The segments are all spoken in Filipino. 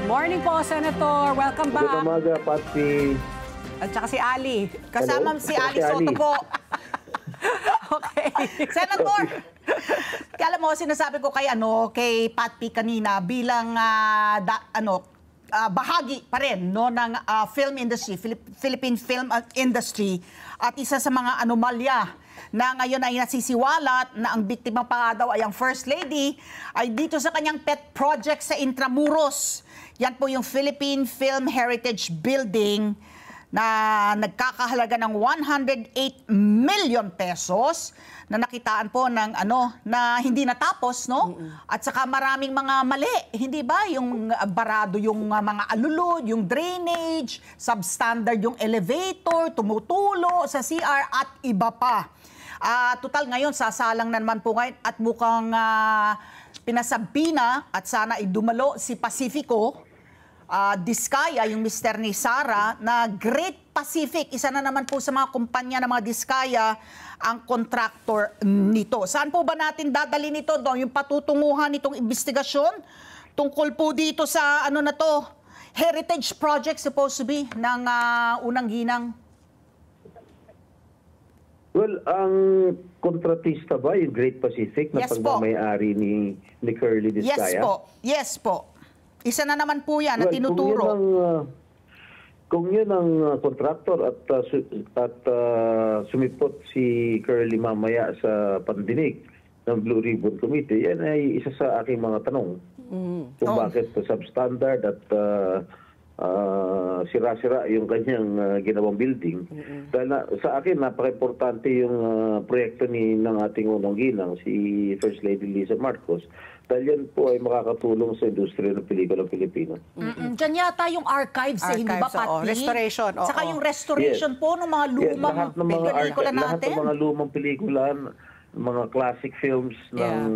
Morning po, Senator. Welcome back. Good umaga, Patsy. At saka si Ali. Kasama Hello? si Ali Si Soto Ali. po. Okay. Senator, alam mo, sinasabi ko kay Pat P kanina bilang bahagi pa rin no, ng film industry, Philippine film industry, at isa sa mga anomalya na ngayon ay nasisiwalat na ang biktima pa nga daw ay ang First Lady ay dito sa kanyang pet project sa Intramuros. Yan po yung Philippine Film Heritage Building na nagkakahalaga ng 108 million pesos na nakitaan po ng na hindi natapos, no? At saka maraming mga mali, hindi ba? Yung barado yung mga alulod, yung drainage, substandard yung elevator, tumutulo sa CR at iba pa. Total ngayon, sasalang na naman po ngayon at mukhang pinasabi na at sana idumalo si Pacifico Diskaya, yung mister ni Sara, na Great Pacific, isa na naman po sa mga kumpanya ng mga Diskaya, ang contractor nito. Saan po ba natin dadalhin ito? Yung patutunguhan nitong investigasyon tungkol po dito sa na to, heritage project supposed to be ng unang ginang? Well, ang kontratista ba yung Great Pacific na Yes po. pagmamayari ni Curly Diskaya? Yes po. Yes po. Isa na naman po yan na tinuturo. Kung yun ang contractor at sumipot si Curly mamaya sa pandinig ng Blue Ribbon Committee, yan ay isa sa aking mga tanong. Kung bakit substandard at sira-sira yung kanyang ginawang building. Dahil sa akin, napaka-importante yung proyekto ng ating unang ginang, si First Lady Lisa Marcos. Dahil yan po ay makakatulong sa industriya ng pelikulang Pilipino. Diyan yata yung archives, hindi ba, Pati? Restoration. Saka yung restoration po ng mga lumang pelikula natin. Lahat ng mga lumang pelikula, mga classic films ng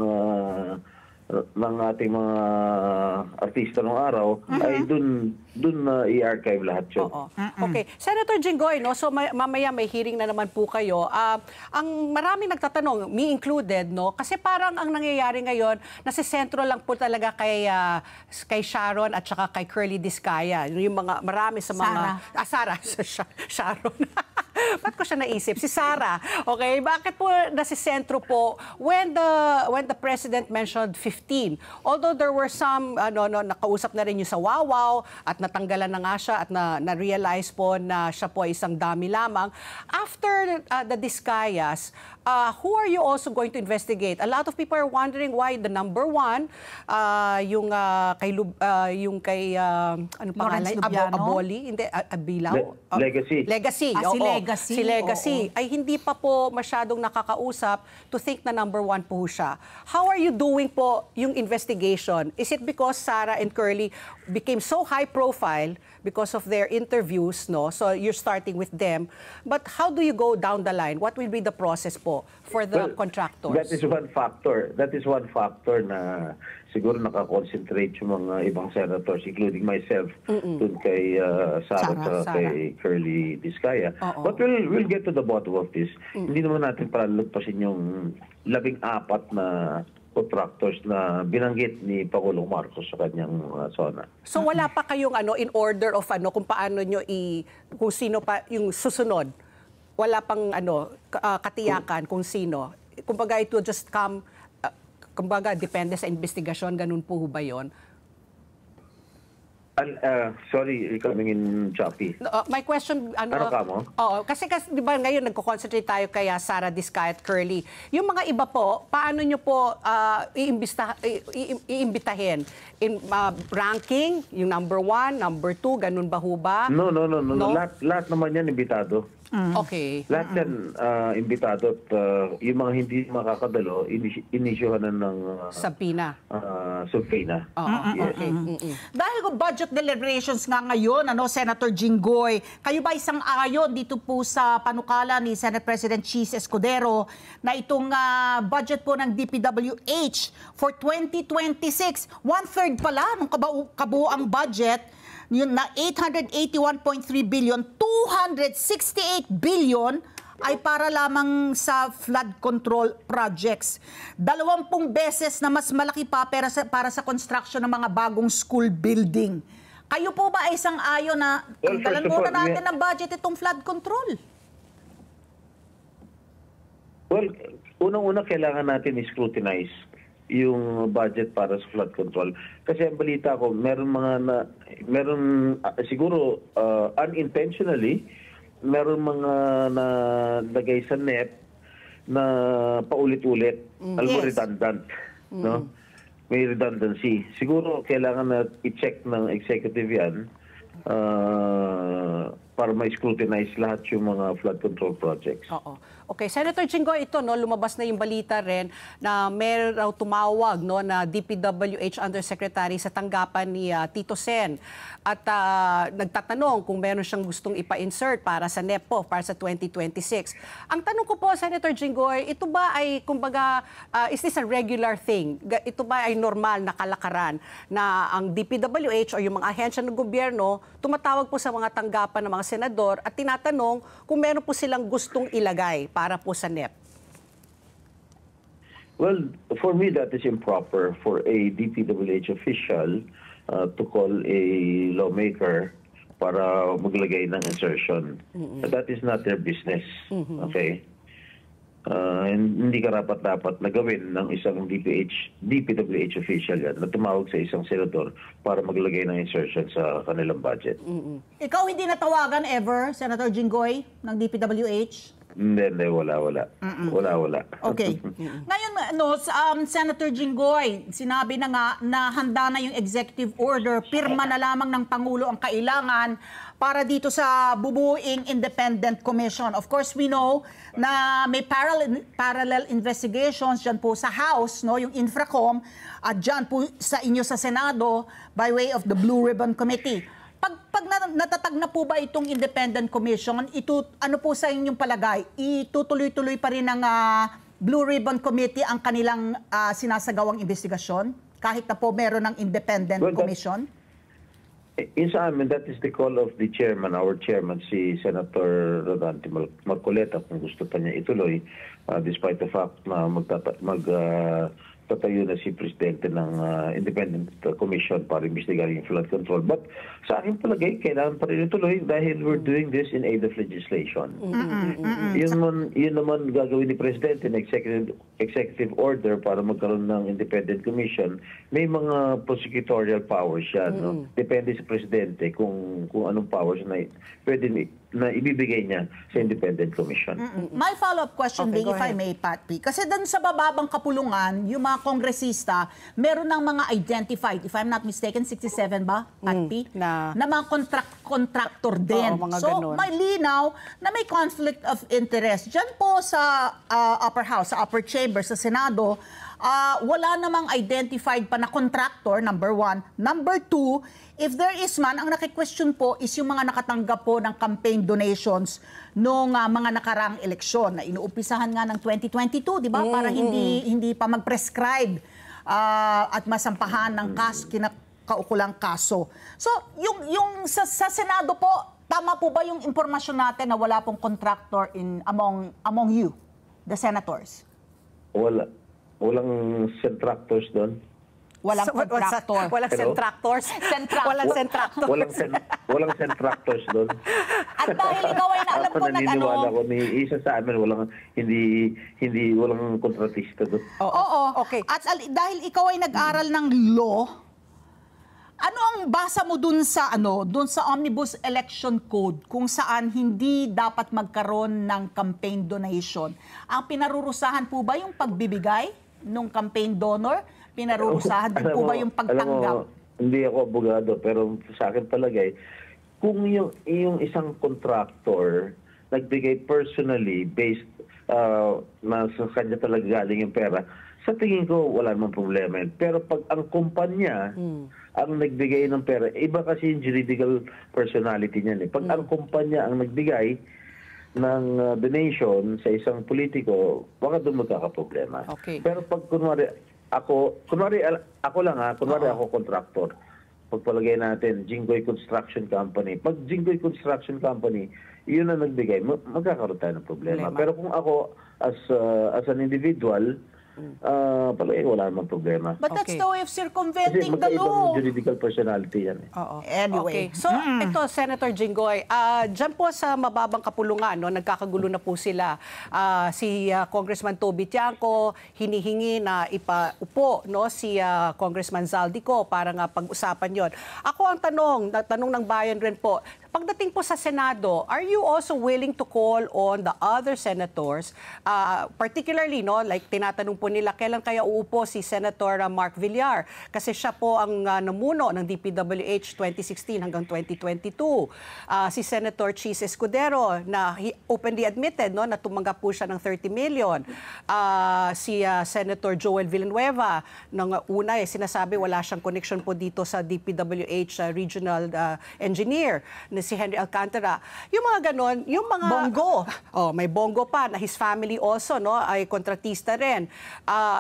ating mga artista ng araw, ay dun i-archive lahat yun. Okay. Senator Jinggoy, no? So mamaya may hearing na naman po kayo. Ang maraming nagtatanong, me included, no? Kasi parang ang nangyayari ngayon, nasa sentro lang po talaga kay Sharon at saka kay Curly Diskaya. Yung mga marami sa mga Sara. Sharon. Ba't ko siya naisip? Si Sara. Okay, bakit po nasa sentro po when the president mentioned 15? Although there were some nakausap na rin yung sa Wawaw at natanggalan na nga siya at na-realize po na siya po ay isang dami lamang. After the Diskayas, who are you also going to investigate? A lot of people are wondering why the number one, yung kay ano pangalan? Aboli? Hindi, Abilaw? Legacy. Legacy. Si Legacy ay hindi pa po masyadong nakakausap to think na number one po siya. How are you doing po yung investigation? Is it because Sara and Curly became so high profile because of their interviews, no? So you're starting with them. But how do you go down the line? What will be the process po for the contractors? That is one factor. That is one factor na siguro nakakonsentrate yung mga ibang senators, including myself, dun kay Sara at kay Curly Diskaya. But we'll get to the bottom of this. Hindi naman natin palalagpasin yung 14 na contractors na binanggit ni Pangulong Marcos sa kanyang zona. So wala pa kayong in order of kung paano nyo kung sino pa yung susunod? Wala pang katiyakan kung sino? Kumbaga it will just come, kumbaga depende sa investigasyon, ganun po ba yun? Sorry, coming in choppy. My question, ano ka mo? Kasi di ba ngayon nagko-concentrate tayo kaya Sara Diskaya at Curly. Yung mga iba po, paano nyo po iimbitahin? In ranking, yung number 1, number 2, ganun ba ho ba? No. Lahat naman yan imbitado. Okay. Lahat yan imbitado at yung mga hindi makakadalo, inisyuhan na ng Sabina. Subpoena. Yes. Okay. Dahil kung budget deliberations nga ngayon, Senator Jinggoy, kayo ba isang ayon dito po sa panukala ni Senate President Cheese Escudero na itong budget po ng DPWH for 2026, 1/3 pala ng kabuuang budget, yun na 881.3 billion, 268 billion ay para lamang sa flood control projects. 20 beses na mas malaki pa para sa construction ng mga bagong school building. Kayo po ba ay isang-ayon na Well, tanggalan first of muna all, natin ng budget itong flood control? Well, unang-una kailangan natin i-scrutinize yung budget para sa flood control. Kasi ang balita ko, siguro unintentionally, meron mga nalagay sa NEP na paulit-ulit, alam mo, Yes. redundant, no? May redundancy. Siguro kailangan na i-check ng executive yan para ma-scrutinize lahat yung mga flood control projects. Oo. Okay, Senator Jinggoy, ito no, lumabas na yung balita rin na meron raw tumawag no na DPWH Undersecretary sa tanggapan ni Tito Sen at nagtatanong kung meron siyang gustong ipa-insert para sa NEPO para sa 2026. Ang tanong ko po, Senator Jinggoy, ito ba ay kumbaga is this a regular thing? Ito ba ay normal na kalakaran na ang DPWH o yung mga ahensya ng gobyerno tumatawag po sa mga tanggapan ng mga senador at tinatanong kung meron po silang gustong ilagay para po sa NEP? Well, for me, that is improper for a DPWH official to call a lawmaker para maglagay ng insertion. That is not their business. Okay? Hindi karapat-dapat na gawin ng isang DPWH official yan na tumawag sa isang senador para maglagay ng insertion sa kanilang budget. Ikaw hindi natawagan ever, Senator Jinggoy, ng DPWH? Hindi, wala. Wala. Okay. Ngayon, Senator Jinggoy, sinabi na nga na handa na yung executive order, pirma na lamang ng Pangulo ang kailangan para dito sa bubuing independent commission. Of course, we know na may parallel investigations dyan po sa House, no, yung Infracom, at dyan po sa inyo sa Senado by way of the Blue Ribbon Committee. Pag natatag na po ba itong independent commission, ano po sa inyong palagay? Itutuloy-tuloy pa rin ng Blue Ribbon Committee ang kanilang sinasagawang investigasyon? Kahit na po meron ng independent commission? Sa amin, that is the call of the chairman, our chairman, si Senator Rodante Marcoleta, kung gusto pa niya ituloy, despite the fact na tatayo na si Presidente ng Independent Commission para imbestigahin yung flood control. But sa akin palagay, kailangan pa rin ituloy dahil we're doing this in aid of legislation. Yun naman gagawin ni Presidente na executive order para magkaroon ng Independent Commission. May mga prosecutorial powers yan. No? Depende sa Presidente kung anong powers na pwede na ibibigay niya sa Independent Commission. My follow-up question, Okay, if I may, Pat P. Kasi doon sa bababang kapulungan, yung mga kongresista, meron ng mga identified, if I'm not mistaken, 67 ba, Pat P? Na mga contractor din. Oo, mga So, ganun. may linaw na may conflict of interest. Diyan po sa upper house, sa upper chamber, sa Senado, wala namang identified pa na contractor, number one. Number two, if there is man, ang naki-question po is yung mga nakatanggap po ng campaign donations noong mga nakarang eleksyon na inuumpisahan nga ng 2022, di ba? Para hindi pa mag-prescribe at masampahan ng kinakaukulang kaso. So, yung sa Senado po, tama po ba yung impormasyon natin na wala pong contractor among you, the senators? Walang sentractors doon. Walang contractor. Walang Hello? sentractors. Walang sentractors. Walang sentractors doon. At dahil ikaw ay alam ko naniniwala ko ni isa sa amin walang kontratista doon. Oo. Okay. At dahil ikaw ay nag-aral ng law, ano ang basa mo dun sa Omnibus Election Code kung saan hindi dapat magkaroon ng campaign donation? Ang pinarurusahan po ba yung pagbibigay ng campaign donor? Pinarurusahan din po ba yung pagtanggap? Alam mo, hindi ako abogado pero sa akin palagay, kung yung isang contractor nagbigay personally based na sa kanya talaga galing yung pera, sa tingin ko wala namang problema yun. Pero pag ang kumpanya ang nagbigay ng pera, iba kasi yung juridical personality niyan eh. Pag ang kumpanya ang nagbigay ng donation sa isang politiko, baka doon magkakaproblema. Okay. Pero pag kunwari ako contractor. Pagpalagay natin, Jinggoy Construction Company. Pag Jinggoy Construction Company, yun ang nagbigay, magkakaroon tayo ng problema. Pero kung ako, as an individual, palagay wala naman problema. But that's Okay. the way of Kasi circumventing the magkaibang law. juridical personality yan. Oo. Anyway. Okay. So, ito, Senator Jinggoy, dyan po sa mababang kapulungan, no, nagkakagulo na po sila. Si Congressman Toby Tiangco, hinihingi na ipaupo no, si Congressman Zaldico para nga pag-usapan yon. Ako ang tanong ng bayan rin po, pagdating po sa Senado, are you also willing to call on the other senators, particularly, no, like tinatanong po nila, kailan kaya uupo si Senator Mark Villar? Kasi siya po ang namuno ng DPWH 2016 hanggang 2022. Si Senator Chis Escudero, na openly admitted no, na tumanggap po siya ng 30 million. Si Senator Joel Villanueva, nung una sinasabi wala siyang connection po dito sa DPWH regional engineer, si Henry Alcantara. Yung mga ganon, yung mga... Bongo. Oh, may bongo pa na his family also, no, ay kontratista rin.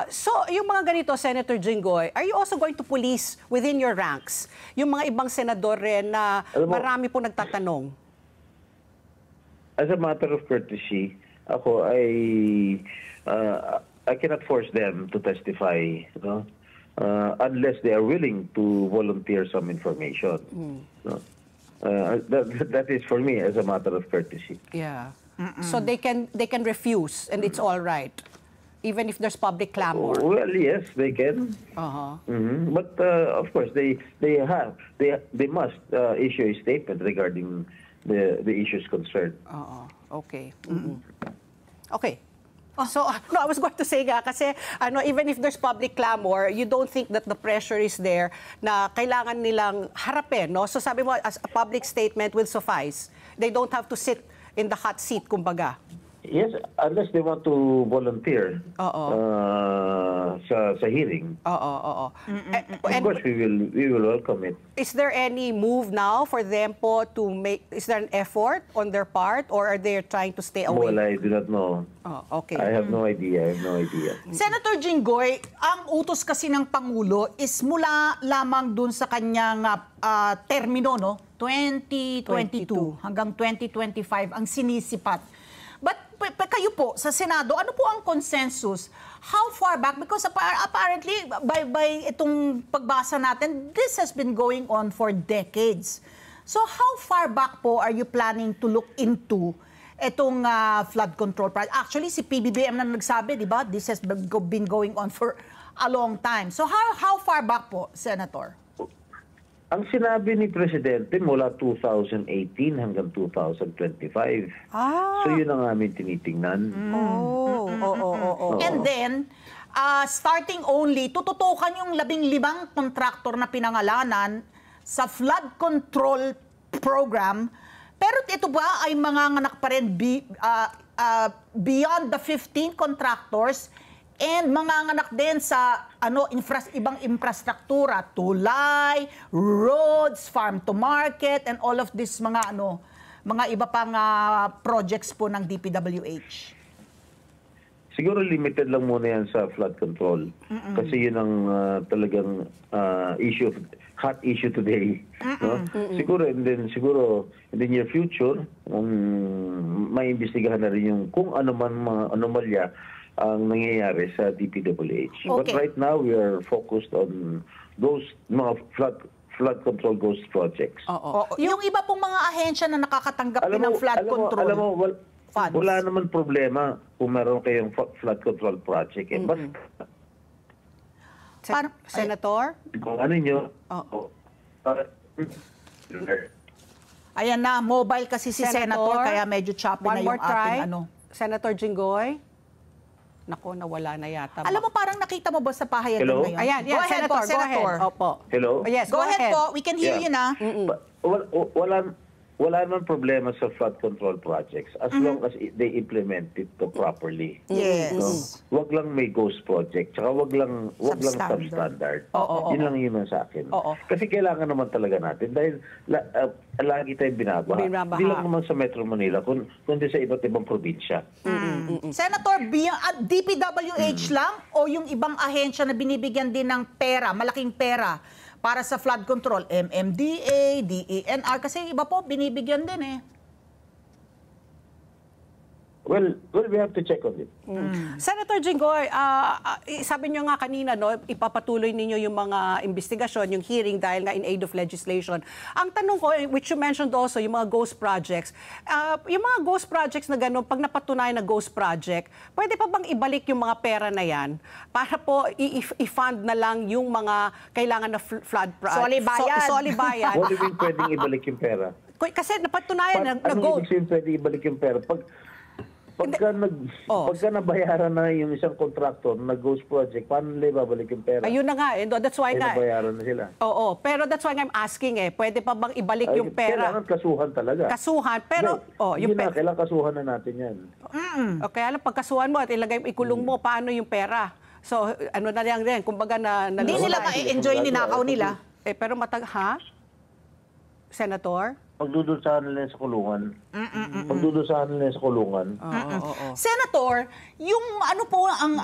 So, yung mga ganito, Senator Jinggoy, are you also going to police within your ranks yung mga ibang senador rin na marami po nagtatanong? As a matter of courtesy, ako I cannot force them to testify, no? Unless they are willing to volunteer some information. No? That is for me as a matter of courtesy. Yeah. So they can refuse and it's all right, even if there's public clamor. Well, yes, they can. But of course, they must issue a statement regarding the issues concerned. Okay. Okay. So, no, I was going to say nga, kasi even if there's public clamor, you don't think that the pressure is there na kailangan nilang harapin, no? So sabi mo, as a public statement will suffice. They don't have to sit in the hot seat, kumbaga. Yes, unless they want to volunteer sa hearing. Of course, we will welcome it. Is there any move now for them po to make, is there an effort on their part, or are they trying to stay away? Well, I do not know. Okay. I have no idea. Senator Jinggoy, ang utos kasi ng Pangulo is mula lamang dun sa kanyang termino, no? 2022 hanggang 2025 ang sinisipat. But kayo po, sa Senado, ano po ang consensus? How far back? Because apparently, by itong pagbasa natin, this has been going on for decades. So how far back po are you planning to look into itong flood control project? Actually, si PBBM na nagsabi, di ba? This has been going on for a long time. So how far back po, Senator? Ang sinabi ni Presidente mula 2018 hanggang 2025. So yun ang aming tinitingnan. And then, starting only, tututukan yung 15 kontraktor na pinangalanan sa flood control program. Pero ito ba ay manganganak pa rin beyond the 15 contractors and manganganak din sa ibang infrastruktura, tulay, roads, farm to market, and all of this mga iba pang projects po ng DPWH? Siguro limited lang muna yan sa flood control. Kasi yun ang talagang hot issue today. No? Siguro in the near future, may imbestigahan na rin yung kung ano man mga anomalya ang nangyayari sa DPWH. Okay. But right now, we are focused on those mga flood control ghost projects. Yung iba pong mga ahensya na nakakatanggap din ng flood control. funds. Wala naman problema kung meron kayong flood control project. Senator? Kung ano nyo, ayan na, mobile kasi si Senator, kaya medyo choppy na yung ating Senator Jinggoy? Nako, nawala na yata. Alam mo, parang nakita mo ba sa pahayagan ngayon? Ayan, go ahead, Senator, Senator. Opo. Hello? Yes, Go ahead po, we can hear you na. Wala naman problema sa flood control projects as long as they implement it properly. Yes. No? Wag lang may ghost project, tsaka wag lang substandard. Yun lang yun sa akin. Kasi kailangan naman talaga natin dahil lagi tayong binabaha. Hindi lang naman sa Metro Manila, kundi sa iba't ibang probinsya. Senator, DPWH lang o yung ibang ahensya na binibigyan din ng pera, malaking pera, para sa flood control, MMDA, DENR, kasi iba po, binibigyan din eh. Well, we have to check on it. Senator Jinggoy, sabi niyo nga kanina, no, ipapatuloy ninyo yung mga investigasyon, yung hearing dahil nga in aid of legislation. Ang tanong ko, which you mentioned also, yung mga ghost projects. Yung mga ghost projects na gano'n, pag napatunayan na ghost project, pwede pa bang ibalik yung mga pera na yan para po i-fund na lang yung mga kailangan na flood project? Solibayan. Solibayan. What do you mean pwedeng ibalik yung pera? Kasi napatunayan na Ano ghost. ibig sabihin pwedeng ibalik yung pera? Pagka nabayaran na yung isang contractor na ghost project, paano nila ibabalik yung pera? Ayun na nga, that's why nga. Nabayaran na sila. Oo, pero that's why I'm asking pwede pa bang ibalik yung pera? Kailangan kasuhan talaga. Kasuhan, pero yung pera. Kailangan kasuhan na natin yan. Okay, alam, pagkasuhan mo at ilagay, ikulong mo, paano yung pera? So, ano na lang din, kumbaga Hindi nila ma-enjoy ninakaw nila. Pero Senator? Pagdudusahan nila sa kulungan. Pagdudusahan nila sa kulungan. Senator, yung ano po ang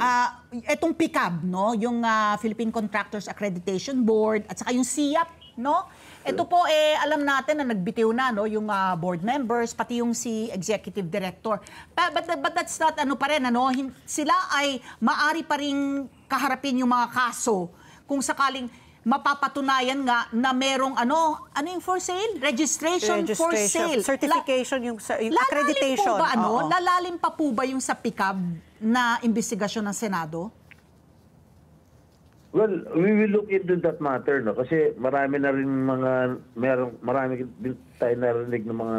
etong PICAB, no, yung Philippine Contractors Accreditation Board at saka yung SIAP, no? Ito po alam natin na nagbitiw na, no, yung board members pati yung si executive director. But that's not ano pa rin, ano, sila ay maari pa ring kaharapin yung mga kaso kung sakaling mapapatunayan nga na merong ano yung for sale? Registration for sale. Certification, yung accreditation. Lalalim pa po ba yung sa PICAB na investigasyon ng Senado? Well, we will look into that matter, no? Kasi marami na rin marami din tayo narinig ng mga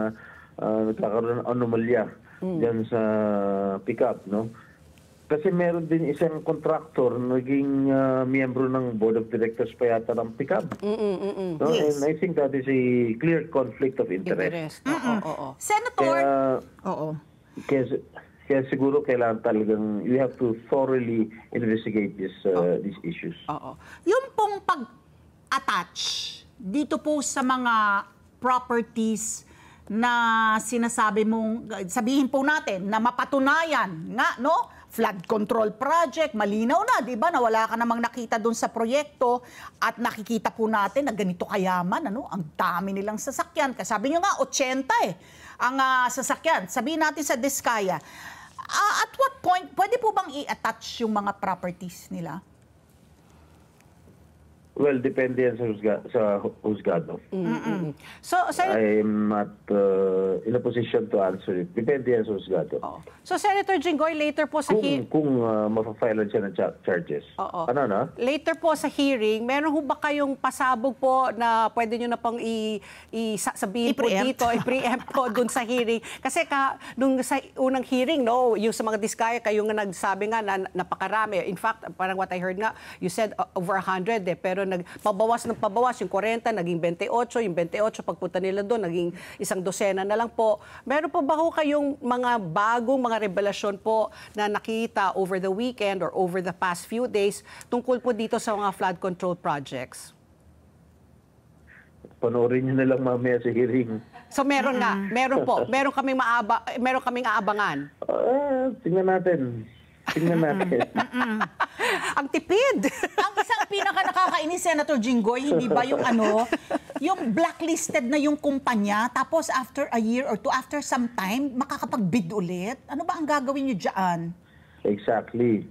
nagkakaroon ng anomalya dyan sa PICAB, no? Kasi meron din isang contractor naging miyembro ng board of directors pa yata ng PICAB. No? Yes. And I think that is a clear conflict of interest. Senator, Kaya siguro kailangan talagang you have to thoroughly investigate these issues. yung pong pag-attach dito po sa mga properties na sabihin po natin na mapatunayan nga, no? Flood control project, malinaw na, di ba? Na wala ka namang nakita doon sa proyekto at nakikita po natin na ganito kayaman, ano? Ang dami nilang sasakyan. Kasi sabi nyo nga, 80 ang sasakyan. Sabihin natin sa Diskaya. At what point, pwede po bang i-attach yung mga properties nila? Well, depende yan sa husgado. So, I am not in a position to answer it. Depende yan sa husgado. So, Senator Jinggoy, later po sa hearing... Kung mapafailan siya ng charges. Ano na? Later po sa hearing, meron ho ba kayong pasabog po na pwede nyo na pang sabihin po dito, i-preempt po dun sa hearing? Kasi nung sa unang hearing, no, yung sa mga Diskaya, kayo nga nagsabi nga na napakarami. In fact, parang what I heard nga, you said over 100 pero nagpabawas ng pabawas, yung 40 naging 28, yung 28 pagpunta nila doon naging 100 na lang po. Meron po ba ho kayong mga bagong mga revelasyon po na nakita over the weekend or over the past few days tungkol po dito sa mga flood control projects? Panoorin niyo na lang mamaya sa hearing. So meron nga, meron po. Meron kaming aabangan. Tingnan natin. Ang tipid. Ang isang pinaka nakakainis, Senator Jinggoy, hindi ba yung yung blacklisted na yung kumpanya, tapos after a year or two, after some time, makakapag-bid ulit? Ano ba ang gagawin nyo dyan? Exactly.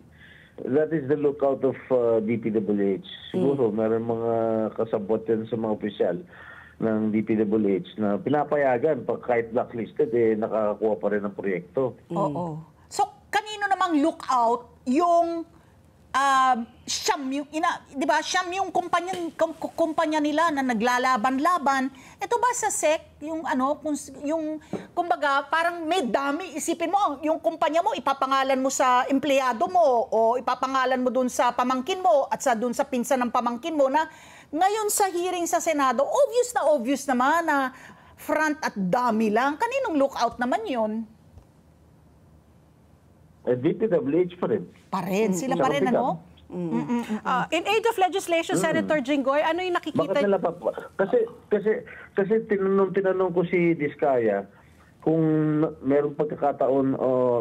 That is the lookout of DPWH. Siguro, meron mga kasabot yan sa mga opisyal ng DPWH na pinapayagan pag kahit blacklisted, nakakakuha pa rin ng proyekto. Oo. So, kanino namang lookout yung Siyam yung di ba? Siyam yung kumpanya nila na naglalaban-laban. Ito ba sa SEC yung kumbaga parang may dami, isipin mo yung kumpanya mo ipapangalan mo sa empleyado mo o ipapangalan mo dun sa pamangkin mo at dun sa pinsan ng pamangkin mo na ngayon sa hearing sa Senado, obvious naman na front at dami lang. Kaninong lookout naman yun? DPWH pa rin. Sila pa rin, ano? In aid of legislation, Senator Jinggoy, ano yung nakikita? Bakit nila kasi tinanong ko si Diskaya kung merong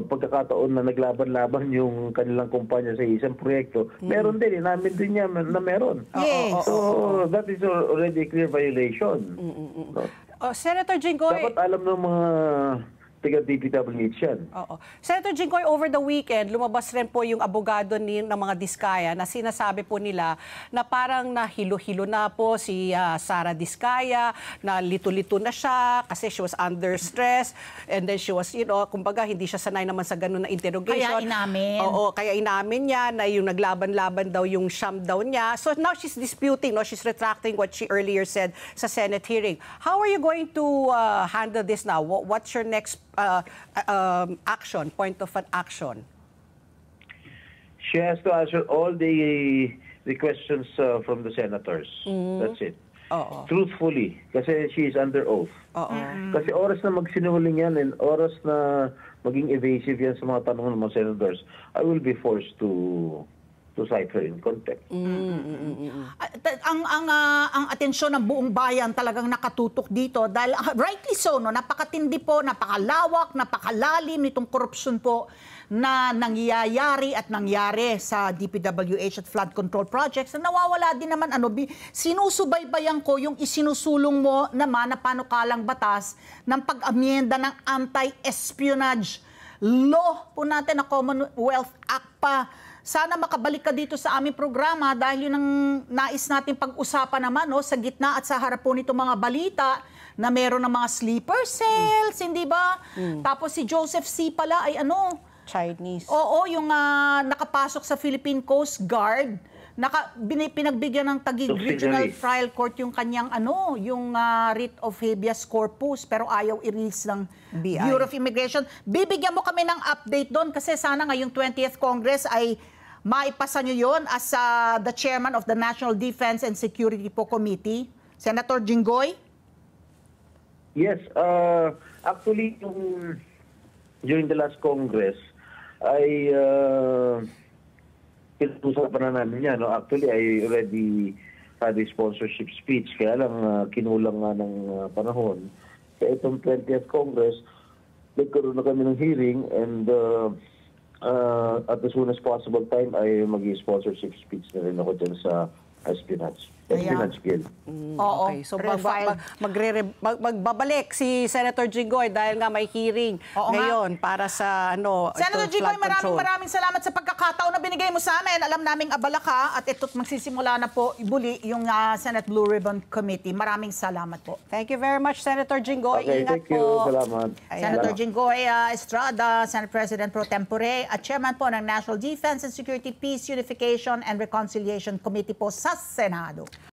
pagkakataon na naglaban-laban yung kanilang kumpanya sa isang proyekto. Meron din, namin din niya na meron. Yes. So that is already a clear violation. Senator Jinggoy, dapat alam ng mga tiga DPWH yan. Oo. Senator Jinggoy, over the weekend, lumabas rin po yung abogado ng mga Diskaya na sinasabi po nila na parang nahilo-hilo na po si Sara Diskaya, na lito-lito na siya kasi she was under stress and then she was, kumbaga hindi siya sanay naman sa ganun na interrogation. Kaya inamin. Oo, kaya inamin niya na yung naglaban-laban daw yung sham daw niya. So now she's disputing, she's retracting what she earlier said sa Senate hearing. How are you going to handle this now? What's your next action, point of an action? She has to answer all the questions from the senators. That's it. Oo. Truthfully, kasi she is under oath. Oo. Kasi oras na magsinungaling yan and oras na maging evasive yan sa mga tanong ng mga senators, I will be forced to cite her in contempt. Ang atensyon ng buong bayan talagang nakatutok dito dahil rightly so, napakatindi po, napakalawak, napakalalim nitong korupsyon po na nangyayari at nangyari sa DPWH at flood control projects na nawawala din naman sinusubaybayan ko yung isinusulong mo naman na panukalang batas ng pag-amyenda ng anti-espionage law po natin na Commonwealth Act pa. Sana makabalik ka dito sa aming programa dahil yun ang nais natin pag-usapan naman sa gitna at sa harap po nito mga balita na meron ng mga sleeper cells, hindi ba? Tapos si Joseph C. pala ay Chinese. Oo, yung nakapasok sa Philippine Coast Guard, pinagbigyan ng Taguig Regional Trial Court yung kanyang yung writ of habeas corpus pero ayaw i-release ng BI. Bureau of Immigration. Bibigyan mo kami ng update doon kasi sana ngayong 20th Congress ay maipasa nyo yun as the chairman of the National Defense and Security Committee. Senator Jinggoy? Yes. Actually, during the last Congress, ay pinag-usapan na namin yan. Actually, I already had a sponsorship speech. Kaya lang, kinulang nga ng panahon. Kaya itong 20th Congress, nagkaroon na kami ng hearing and at as soon as possible time ay mag-sponsorship speech na rin ako dyan sa espionage bill. Oo. Okay. So magbabalik si Senator Jinggoy dahil nga may hearing ngayon para sa Senator Jinggoy, maraming salamat sa pagkakataon na binigay mo sa amin. Alam naming abala ka at ito't magsisimula na po ibuli yung Senate Blue Ribbon Committee. Maraming salamat po. Thank you very much, Senator Jinggoy. Okay, Ingat thank you. po. Salamat. Senator Jinggoy Estrada, Senate President Pro Tempore at Chairman po ng National Defense and Security, Peace, Unification and Reconciliation Committee po sa Senado.